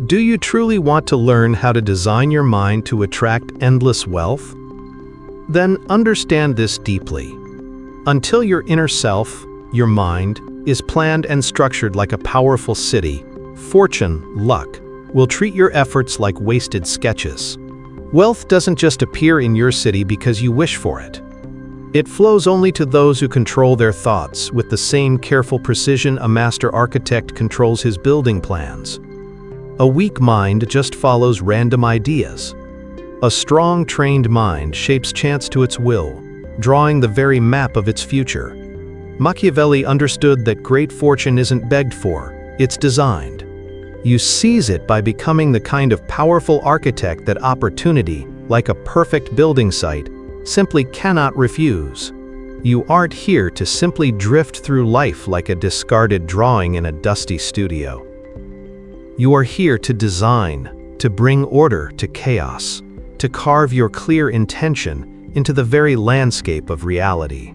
Do you truly want to learn how to design your mind to attract endless wealth? Then understand this deeply. Until your inner self, your mind, is planned and structured like a powerful city, fortune, luck, will treat your efforts like wasted sketches. Wealth doesn't just appear in your city because you wish for it. It flows only to those who control their thoughts with the same careful precision a master architect controls his building plans. A weak mind just follows random ideas. A strong, trained mind shapes chance to its will, drawing the very map of its future. Machiavelli understood that great fortune isn't begged for, it's designed. You seize it by becoming the kind of powerful architect that opportunity, like a perfect building site, simply cannot refuse. You aren't here to simply drift through life like a discarded drawing in a dusty studio. You are here to design, to bring order to chaos, to carve your clear intention into the very landscape of reality.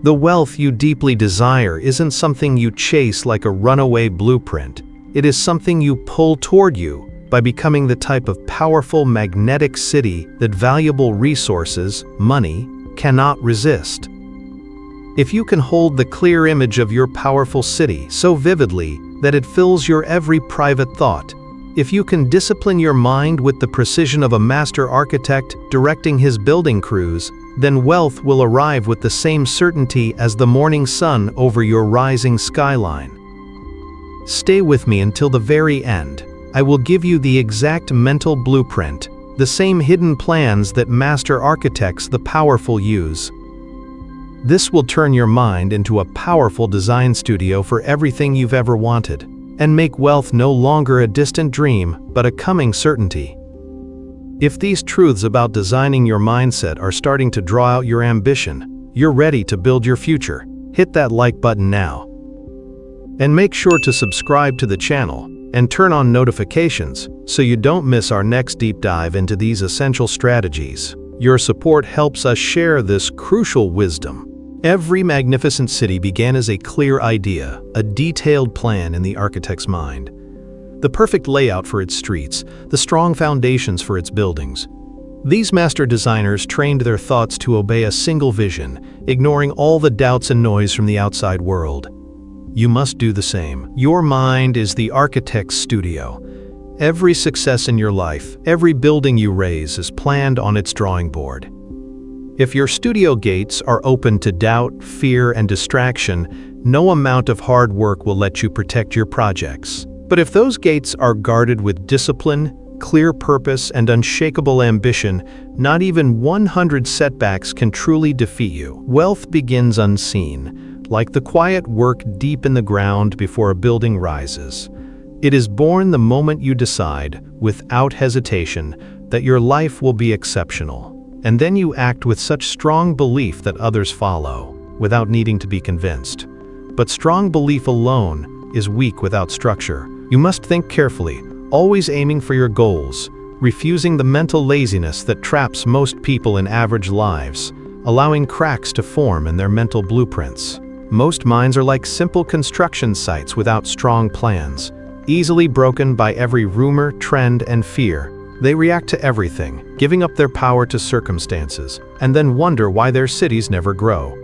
The wealth you deeply desire isn't something you chase like a runaway blueprint. It is something you pull toward you by becoming the type of powerful magnetic city that valuable resources, money, cannot resist. If you can hold the clear image of your powerful city so vividly that it fills your every private thought, if you can discipline your mind with the precision of a master architect directing his building crews, then wealth will arrive with the same certainty as the morning sun over your rising skyline. Stay with me until the very end. I will give you the exact mental blueprint, the same hidden plans that master architects the powerful use. This will turn your mind into a powerful design studio for everything you've ever wanted, and make wealth no longer a distant dream, but a coming certainty. If these truths about designing your mindset are starting to draw out your ambition, you're ready to build your future. Hit that like button now. And make sure to subscribe to the channel and turn on notifications so you don't miss our next deep dive into these essential strategies. Your support helps us share this crucial wisdom. Every magnificent city began as a clear idea, a detailed plan in the architect's mind. The perfect layout for its streets, the strong foundations for its buildings. These master designers trained their thoughts to obey a single vision, ignoring all the doubts and noise from the outside world. You must do the same. Your mind is the architect's studio. Every success in your life, every building you raise is planned on its drawing board. If your studio gates are open to doubt, fear, and distraction, no amount of hard work will let you protect your projects. But if those gates are guarded with discipline, clear purpose, and unshakable ambition, not even 100 setbacks can truly defeat you. Wealth begins unseen, like the quiet work deep in the ground before a building rises. It is born the moment you decide, without hesitation, that your life will be exceptional. And then you act with such strong belief that others follow, without needing to be convinced. But strong belief alone is weak without structure. You must think carefully, always aiming for your goals, refusing the mental laziness that traps most people in average lives, allowing cracks to form in their mental blueprints. Most minds are like simple construction sites without strong plans, easily broken by every rumor, trend, and fear. They react to everything, giving up their power to circumstances, and then wonder why their cities never grow.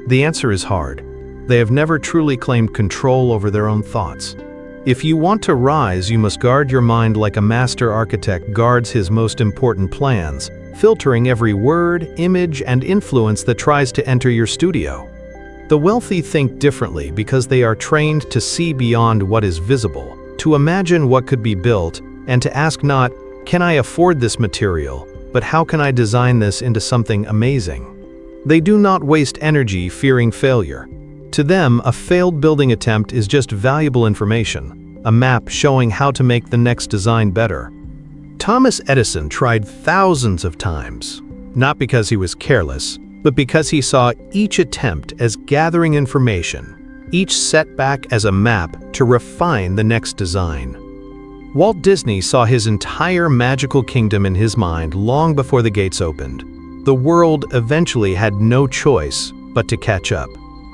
The answer is hard. They have never truly claimed control over their own thoughts. If you want to rise, you must guard your mind like a master architect guards his most important plans, filtering every word, image, and influence that tries to enter your studio. The wealthy think differently because they are trained to see beyond what is visible, to imagine what could be built, and to ask not, "Can I afford this material?" but "How can I design this into something amazing?" They do not waste energy fearing failure. To them, a failed building attempt is just valuable information, a map showing how to make the next design better. Thomas Edison tried thousands of times, not because he was careless, but because he saw each attempt as gathering information, each setback as a map to refine the next design. Walt Disney saw his entire magical kingdom in his mind long before the gates opened. The world eventually had no choice but to catch up.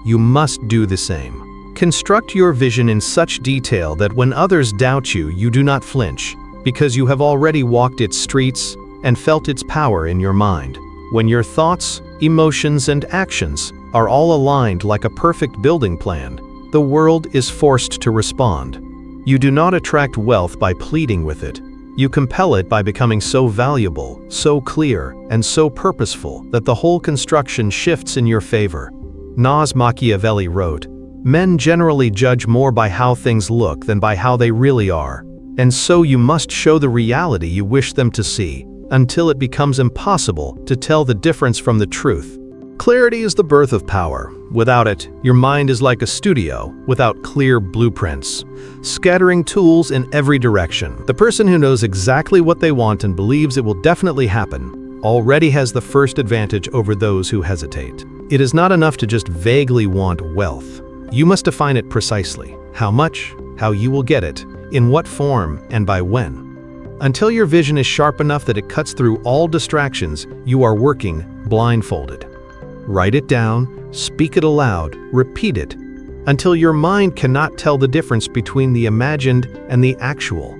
You must do the same. Construct your vision in such detail that when others doubt you, you do not flinch, because you have already walked its streets and felt its power in your mind. When your thoughts, emotions, and actions are all aligned like a perfect building plan, the world is forced to respond. You do not attract wealth by pleading with it. You compel it by becoming so valuable, so clear, and so purposeful that the whole construction shifts in your favor. Niccolò Machiavelli wrote, "Men generally judge more by how things look than by how they really are, and so you must show the reality you wish them to see, until it becomes impossible to tell the difference from the truth." Clarity is the birth of power. Without it, your mind is like a studio without clear blueprints, scattering tools in every direction. The person who knows exactly what they want and believes it will definitely happen already has the first advantage over those who hesitate. It is not enough to just vaguely want wealth. You must define it precisely. How much, how you will get it, in what form, and by when. Until your vision is sharp enough that it cuts through all distractions, you are working blindfolded. Write it down, speak it aloud, repeat it, until your mind cannot tell the difference between the imagined and the actual.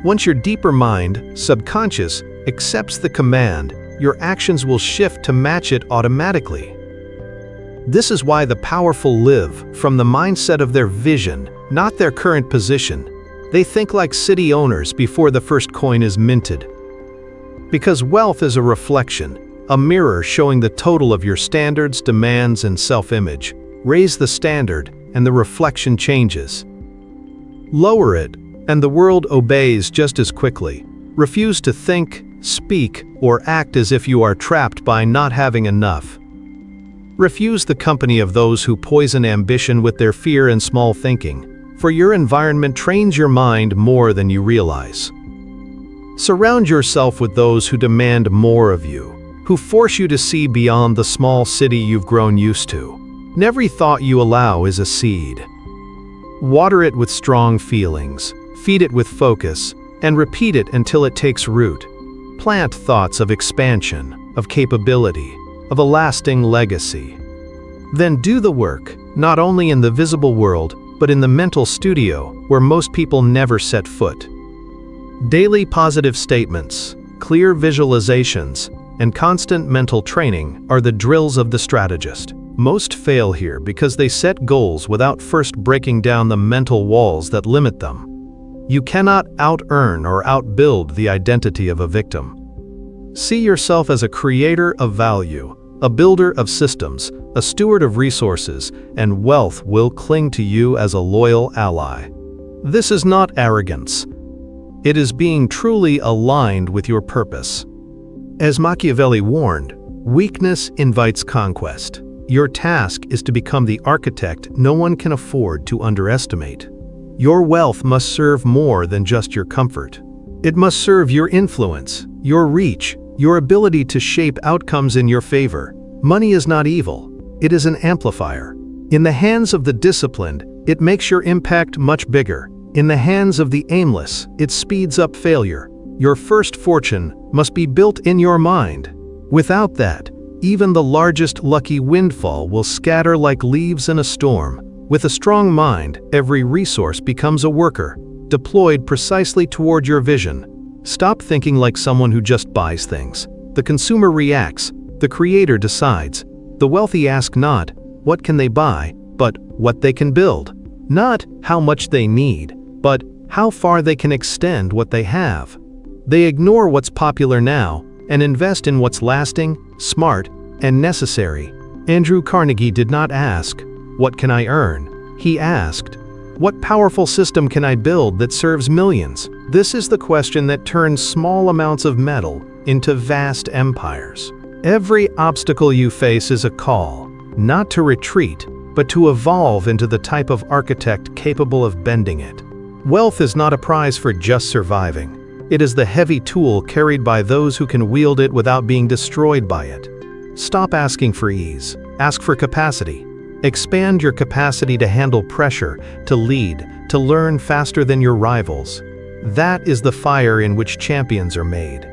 Once your deeper mind, subconscious, accepts the command, your actions will shift to match it automatically. This is why the powerful live from the mindset of their vision, not their current position. They think like city owners before the first coin is minted. Because wealth is a reflection, a mirror showing the total of your standards, demands, and self-image. Raise the standard, and the reflection changes. Lower it, and the world obeys just as quickly. Refuse to think, speak, or act as if you are trapped by not having enough. Refuse the company of those who poison ambition with their fear and small thinking, for your environment trains your mind more than you realize. Surround yourself with those who demand more of you, who force you to see beyond the small city you've grown used to. Every thought you allow is a seed. Water it with strong feelings, feed it with focus, and repeat it until it takes root. Plant thoughts of expansion, of capability, of a lasting legacy. Then do the work, not only in the visible world, but in the mental studio, where most people never set foot. Daily positive statements, clear visualizations, and constant mental training are the drills of the strategist. Most fail here because they set goals without first breaking down the mental walls that limit them. You cannot out-earn or outbuild the identity of a victim. See yourself as a creator of value, a builder of systems, a steward of resources, and wealth will cling to you as a loyal ally. This is not arrogance. It is being truly aligned with your purpose. As Machiavelli warned, weakness invites conquest. Your task is to become the architect no one can afford to underestimate. Your wealth must serve more than just your comfort. It must serve your influence, your reach, your ability to shape outcomes in your favor. Money is not evil. It is an amplifier. In the hands of the disciplined, it makes your impact much bigger. In the hands of the aimless, it speeds up failure. Your first fortune must be built in your mind. Without that, even the largest lucky windfall will scatter like leaves in a storm. With a strong mind, every resource becomes a worker, deployed precisely toward your vision. Stop thinking like someone who just buys things. The consumer reacts, the creator decides. The wealthy ask not, what can they buy, but what they can build. Not how much they need, but how far they can extend what they have. They ignore what's popular now and invest in what's lasting, smart, and necessary. Andrew Carnegie did not ask, what can I earn? He asked, what powerful system can I build that serves millions? This is the question that turns small amounts of metal into vast empires. Every obstacle you face is a call, not to retreat, but to evolve into the type of architect capable of bending it. Wealth is not a prize for just surviving. It is the heavy tool carried by those who can wield it without being destroyed by it. Stop asking for ease. Ask for capacity. Expand your capacity to handle pressure, to lead, to learn faster than your rivals. That is the fire in which champions are made.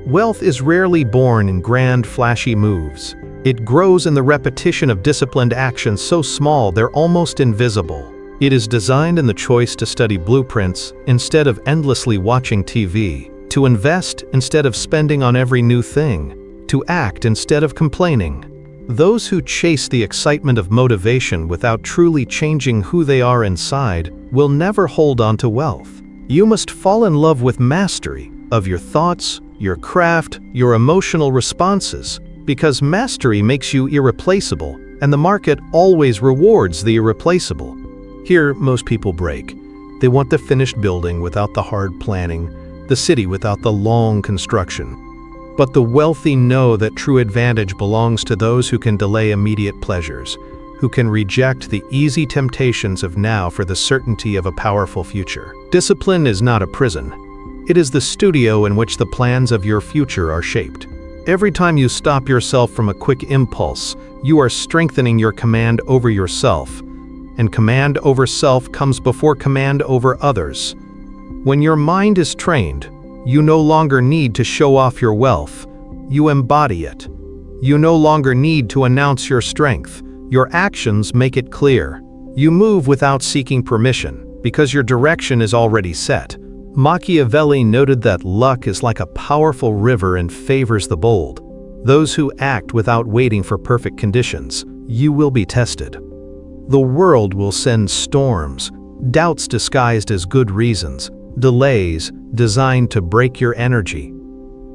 Wealth is rarely born in grand, flashy moves. It grows in the repetition of disciplined actions so small they're almost invisible. It is designed in the choice to study blueprints instead of endlessly watching TV, to invest instead of spending on every new thing, to act instead of complaining. Those who chase the excitement of motivation without truly changing who they are inside will never hold on to wealth. You must fall in love with mastery of your thoughts, your craft, your emotional responses, because mastery makes you irreplaceable, and the market always rewards the irreplaceable. Here, most people break. They want the finished building without the hard planning, the city without the long construction. But the wealthy know that true advantage belongs to those who can delay immediate pleasures, who can reject the easy temptations of now for the certainty of a powerful future. Discipline is not a prison. It is the studio in which the plans of your future are shaped. Every time you stop yourself from a quick impulse, you are strengthening your command over yourself. And command over self comes before command over others. When your mind is trained, you no longer need to show off your wealth. You embody it. You no longer need to announce your strength. Your actions make it clear. You move without seeking permission, because your direction is already set. Machiavelli noted that luck is like a powerful river and favors the bold. Those who act without waiting for perfect conditions, you will be tested. The world will send storms, doubts disguised as good reasons, delays designed to break your energy.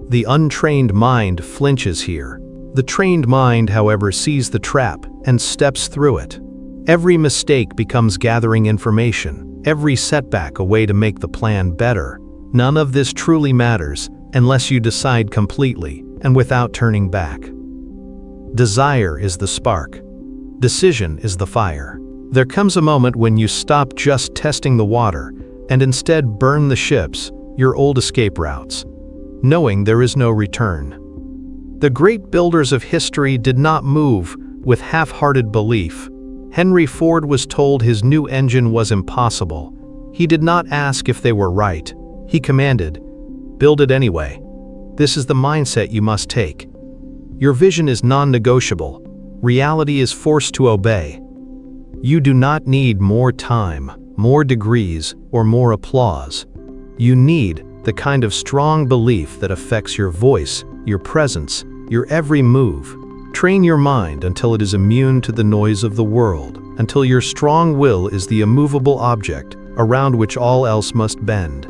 The untrained mind flinches here. The trained mind, however, sees the trap and steps through it. Every mistake becomes gathering information, every setback a way to make the plan better. None of this truly matters unless you decide completely and without turning back. Desire is the spark. Decision is the fire. There comes a moment when you stop just testing the water and instead burn the ships, your old escape routes, knowing there is no return. The great builders of history did not move with half-hearted belief. Henry Ford was told his new engine was impossible. He did not ask if they were right. He commanded, "Build it anyway." This is the mindset you must take. Your vision is non-negotiable. Reality is forced to obey. You do not need more time, more degrees, or more applause. You need the kind of strong belief that affects your voice, your presence, your every move. Train your mind until it is immune to the noise of the world, until your strong will is the immovable object around which all else must bend.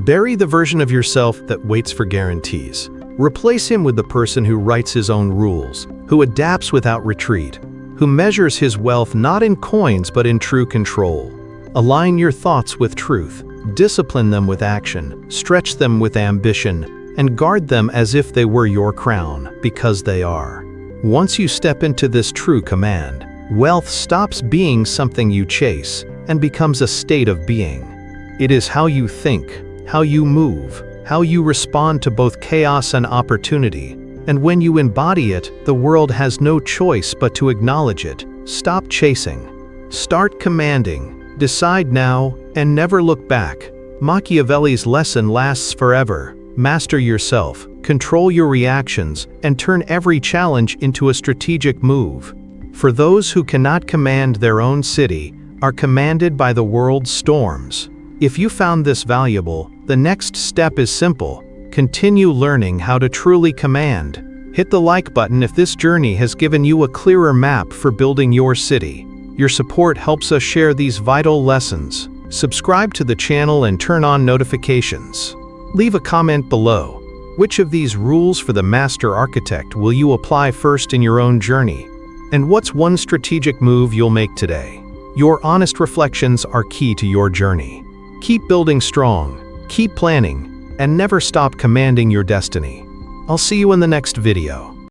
Bury the version of yourself that waits for guarantees. Replace him with the person who writes his own rules, who adapts without retreat, who measures his wealth not in coins but in true control. Align your thoughts with truth, discipline them with action, stretch them with ambition, and guard them as if they were your crown, because they are. Once you step into this true command, wealth stops being something you chase and becomes a state of being. It is how you think, how you move, how you respond to both chaos and opportunity. And when you embody it, the world has no choice but to acknowledge it. Stop chasing. Start commanding. Decide now and never look back. Machiavelli's lesson lasts forever. Master yourself, control your reactions, and turn every challenge into a strategic move. For those who cannot command their own city are commanded by the world's storms. If you found this valuable, the next step is simple. Continue learning how to truly command. Hit the like button if this journey has given you a clearer map for building your city. Your support helps us share these vital lessons. Subscribe to the channel and turn on notifications. Leave a comment below. Which of these rules for the master architect will you apply first in your own journey? And what's one strategic move you'll make today? Your honest reflections are key to your journey. Keep building strong, keep planning, and never stop commanding your destiny. I'll see you in the next video.